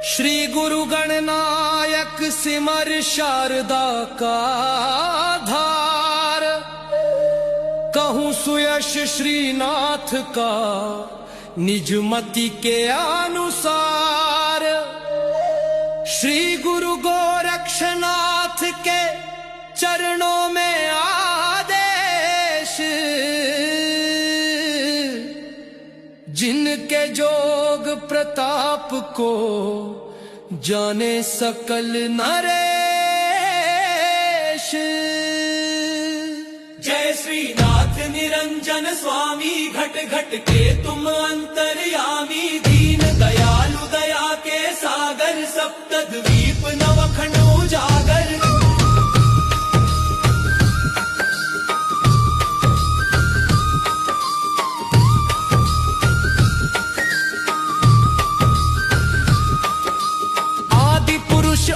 श्री गुरु गणनायक सिमर शारदा का धार, कहूँ सुयश श्रीनाथ का निज मति के अनुसार। श्री गुरु गोरक्षनाथ के चरणों में आदेश, जिनके जोग प्रताप को जाने सकल नरेश। जय श्रीनाथ निरंजन स्वामी, घट घट के तुम अंतर्यामी। दीन दयालु दया के सागर, सप्तद्वीप नवखंड उजागर।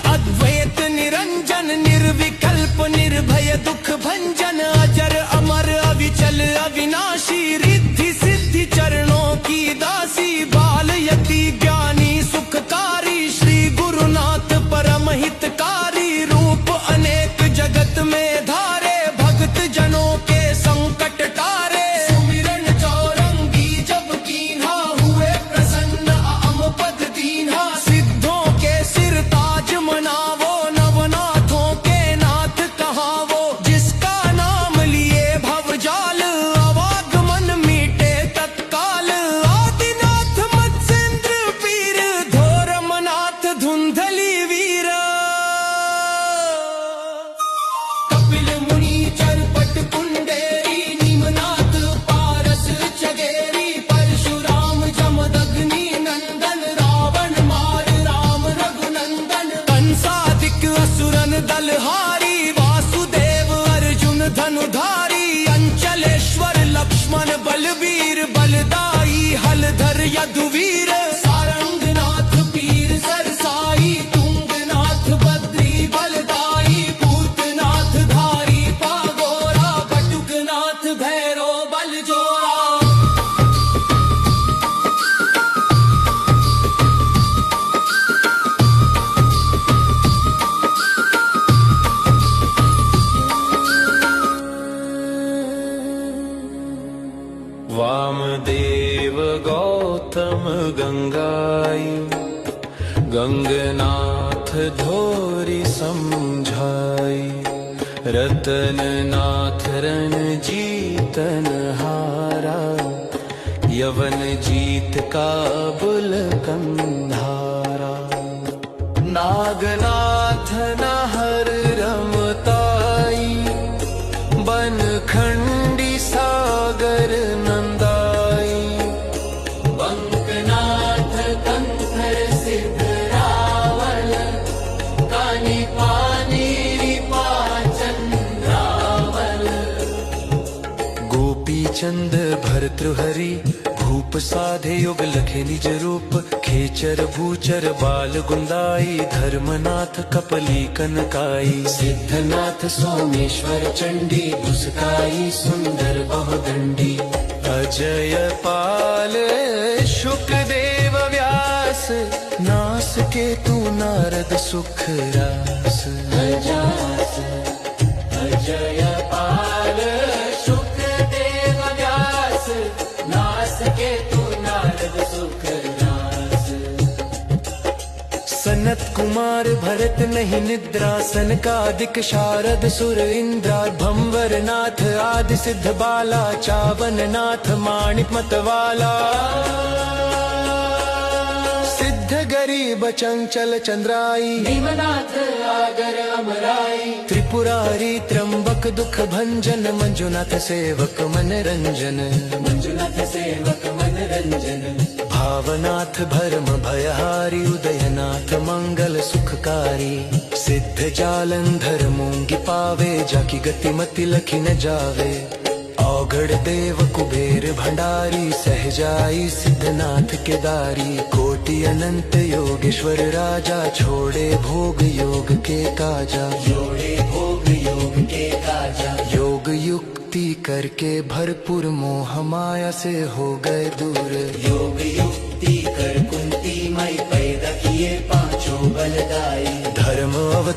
अद्वैत निरंजन, निर्विकल्प निर्भय दुख भंजन। अजर अमर अविचल अविनाशी, रिद्धि सिद्धि चरणों की दासी। बाल यति ज्ञानी सुखकारी, श्री गुरुनाथ परम हितकारी। रूप अनेक जगत में धारे, भक्त जनों के संकट टारे। सुमिरन चौरंगी जब कीन्हा, हुए प्रसन्न अम पद दीन्हा। सिद्धों के सिर मनावो, नवनाथों के नाथ कहावो। जिसका नाम लिए भवजाल, अवागमन मीटे तत्काल। आदिनाथ मत्स्येंद्र पीर, धोरमनाथ धुंधली वीर। कपिल मुनि चरपट कुंडेरी, नीमनाथ पारस चगेरी। परशुराम जमदग्नि नंदन, रावण मार राम रघुनंदन। कंसादिक असुरन दलहारी, वासुदेव अर्जुन धनुधारी। अंचलेश्वर लक्ष्मण बलवीर, बलदाई हलधर यदुवीर। सारंगनाथ पीर सरसाई, तुंगनाथ बद्री बलदाई। भूतनाथ धारी पागोरा, बटुकनाथ भैरो बलजोरा। वामदेव गौतम गंगाई, गंगनाथ धोरी समझाई। रतननाथ रणजीतन हारा, यवन जीत काबुल कंधारा। नागनाथ नहर रमताई, बनखंडी सागर नंदाई। बंकनाथ कंथर सिद्ध रावल, कानी पानी चंद्रावल। गोपी चंद भर्तृहरि, भूप साधे युग लखे निज रूप। खेचर भूचर बाल गुंदाई, धर्मनाथ कपली कनकाई। सिद्धनाथ सोमेश्वर चंडी, दुसकाई सुंदर बहुदंडी। अजय पाल शुकदेव व्यास, नास के तू नारद सुख रास। अजय पाल शुकदेव व्यास, नास के तू नारद सुख रास। सनत कुमार भरत नहीं निद्रा, सनकादिक शारद सुर इंद्रा। भंवर नाथ आदि सिद्ध बाला, चावन नाथ माणिक मतवाला। सिद्ध गरीब चंचल चंद्राई, भीमनाथ आगर अमराई। त्रिपुरारी त्रंबक दुख भंजन, मंजुनाथ सेवक मनरंजन। मंजुनाथ सेवक मनरंजन। भावनाथ भरम भयहारी, उदयनाथ मंगल सुखकारी। सिद्ध जालंधर मूंगी पावे, जाकी गति मति लखी न जावे। औघड़ देव कुबेर भंडारी, सहजाई सिद्धनाथ के दारी। कोटि अनंत योगेश्वर राजा, छोड़े भोग योग के काजा। छोड़े भोग योग के काजा। योग युक्ति करके भरपूर, मोह माया से हो गए दूर। योग युक्ति कर कुंती मई पैदा किए।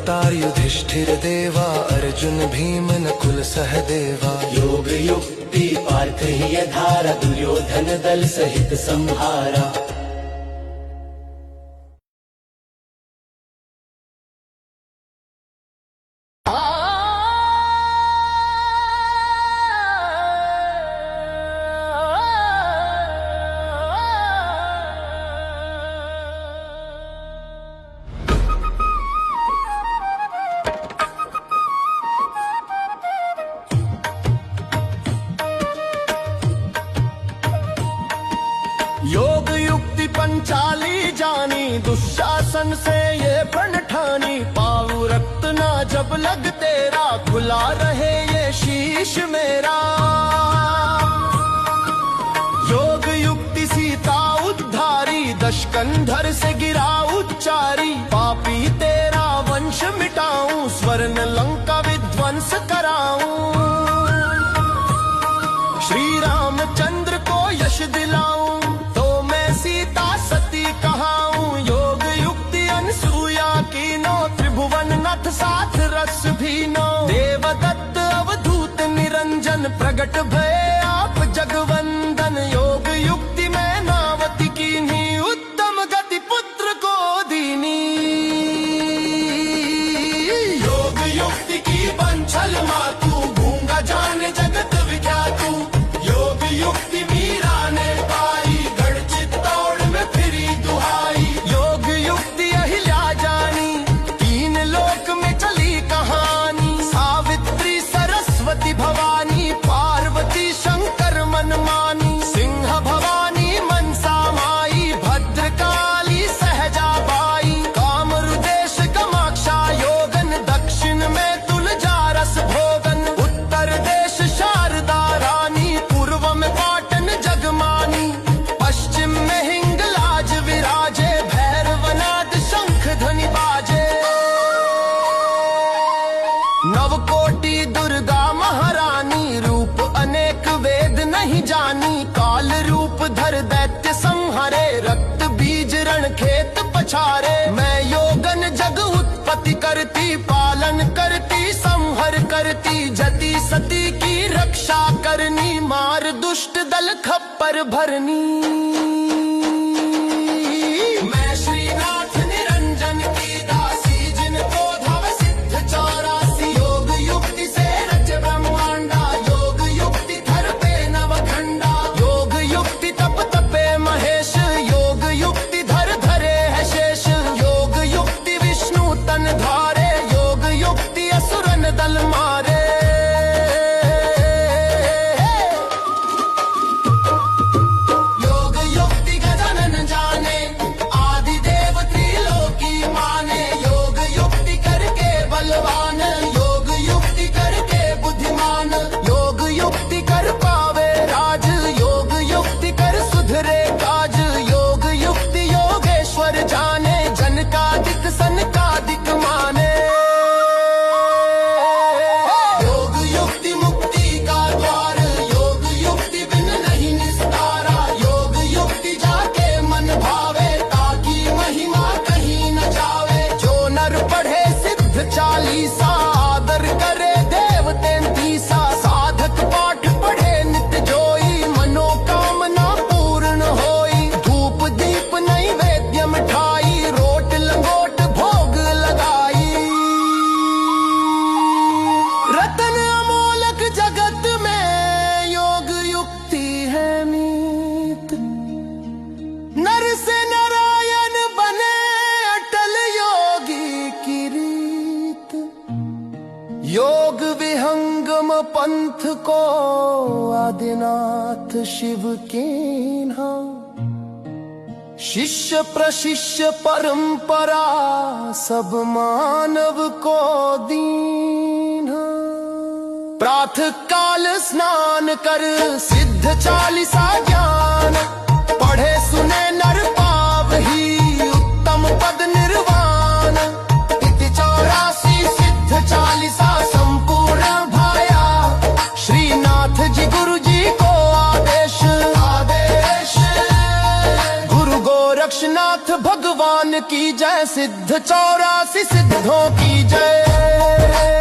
अवतार युधिष्ठिर देवा, अर्जुन भीम नकुल सहदेवा। योग युक्ति पार्थ ही धारा, दुर्योधन दल सहित संहारा। योग युक्ति पंचाली जानी, दुशासन से ये प्रण ठानी। पाऊ रक्त ना जब लग तेरा, खुला रहे ये शीश मेरा। योग युक्ति सीता उद्धारी, दशकंधर से गिरा उच्चारी। पापी तेरा वंश मिटाऊं, स्वर्ण लंका विध्वंस कराऊं। श्री रामचंद्र को यश दिलाऊं, सीता सती कहाऊं। योग युक्ति अनसुया की नो, त्रिभुवन नथ साथ रस भी नो। देवदत्त अवधूत निरंजन, प्रगट भय आप जगवंदन। योग युक्ति में नावती कीन्ही, उत्तम गति पुत्र को दीनी। योग युक्ति की बंछल मातू, गूंगा जाने जगत विख्यातू। योग युक्ति मीरा ने पाई, भवानी पार्वती शंकर मनमानी। सिंह भवानी मनसा माई, भद्रकाली सहजाबाई। कामरुदेश कामाक्षा योगन, दक्षिण में तुलजा रस भोगन। उत्तर देश शारदा रानी, पूर्व में पाटन जगमानी। पश्चिम में हिंगलाज विराजे, भैरवनाथ शंख ध्वनि बाजे। नवकोटि दुर्गा महारानी, रूप अनेक वेद नहीं जानी। काल रूप धर दैत्य संहारे, रक्त बीज रण खेत पछारे। मैं योगन जग उत्पत्ति करती, पालन करती संहर करती। जति सती की रक्षा करनी, मार दुष्ट दल खप्पर भरनी। मैं श्रीनाथ निरंजन की दासी, जिनको धव सिद्ध 84। योग युक्ति से रच ब्रह्मांडा, योग युक्ति धर पे नवखंडा। योग युक्ति तप तपे महेश, योग युक्ति धर धरे है शेष। योग युक्ति विष्णु तन धारे, योग युक्ति असुरन दल मारे। योग युक्ति गजानन जाने, आदि देव त्रिलोकी माने। योग युक्ति करके बलवान, योग युक्ति करके बुद्धिमान। योग युक्ति कर पावे राज, योग युक्ति कर सुधरे काज। योग युक्ति योगेश्वर जाने, जन का दिक सन का दिक माने। योग युक्ति मुक्ति का द्वार, योग युक्ति बिन नहीं निस्तारा। योग युक्ति जाके मन भावे, ताकि महिमा कहीं न जावे। जो नर पढ़े सिद्ध 40, आदर करे देव 33। साधक पाठ पढ़े नित्य जोई, मनोकामना पूर्ण होई। धूप दीप नैवेद्य मिठाई, रोट लंगोट भोग लगाई। रतन अमोलक जगत में, योग युक्ति है मीत। नर से नारायण बने, अटल योगी की रीत। योग विहंगम पंथ को, आदिनाथ शिव कीन्हा। शिष्य प्रशिष्य परंपरा, सब मानव को दीन्हा। प्रातः काल स्नान कर, सिद्ध 40 ज्ञान। पढ़े सुने नर पावही, उत्तम पद निर्वाण। इति 84 सिद्ध 40 संपूर्ण भाया। श्रीनाथ जी गुरु जी को आदेश। गुरु गोरक्षनाथ भगवान की जय, सिद्ध 84 सिद्धों की जय।